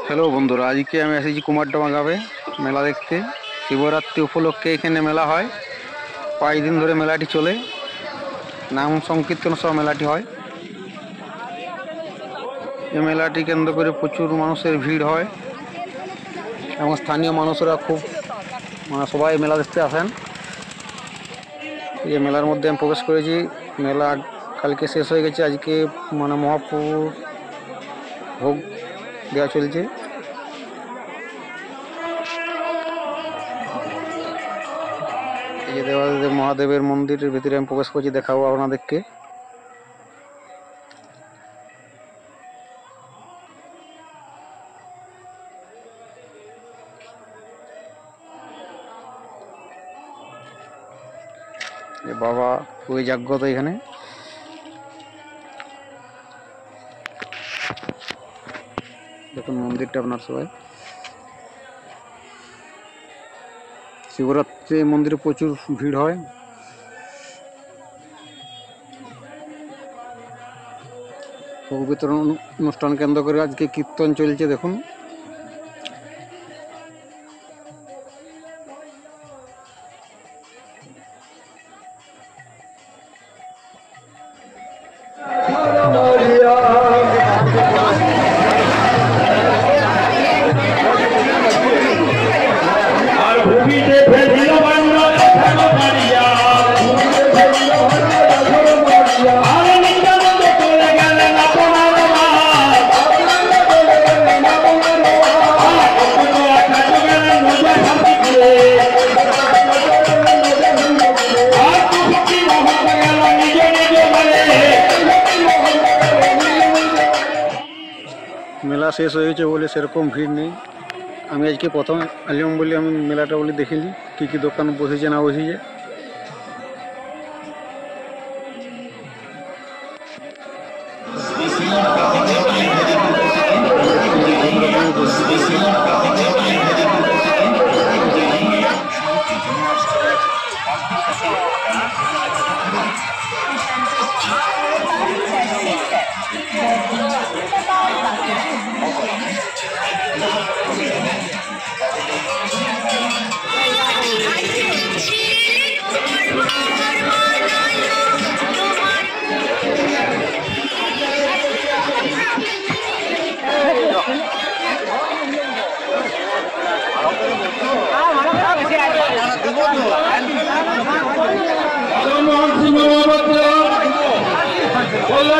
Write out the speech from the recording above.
Hello বন্ধুরা, আজকে আমি এসেছি কুমারডাঙ্গা গ্রামে মেলা দেখতে। শিবরাত্রি উপলক্ষে এখানে মেলা হয়। 5 দিন ধরে মেলাটি চলে। নাম সংকীর্তন সহ মেলাটি হয়। এই মেলাটি কেন্দ্র করে প্রচুর মানুষের ভিড় হয় এবং স্থানীয় মানুষরা খুব সবাই মেলা দেখতে আসেন। এই মেলার মধ্যে আমি প্রবেশ করেছি। মেলা কালকে শেষ হয়ে গেছে, আজকে মহাপ্রভুর ভোগ দেওয়া চলছে। এই যে দেবাদেব মহাদেবের মন্দিরের ভিতরে আমি প্রবেশ করছি, দেখাবো আপনাদেরকে। বাবা ওই জাগ্রত এখানে। দেখুন মন্দিরটা আপনার সবাই। শিবরাত্রি মন্দিরে প্রচুর ভিড় হয়। ভোগ বিতরণ অনুষ্ঠান কেন্দ্র করে আজকে কীর্তন চলছে। দেখুন মেলা শেষ হয়েছে বলে সেরকম ভিড় নেই। আমি আজকে প্রথম আলিম বলে আমি মেলাটা বলে দেখেছি কী কী দোকান বসেছে না বসেছে। Hola,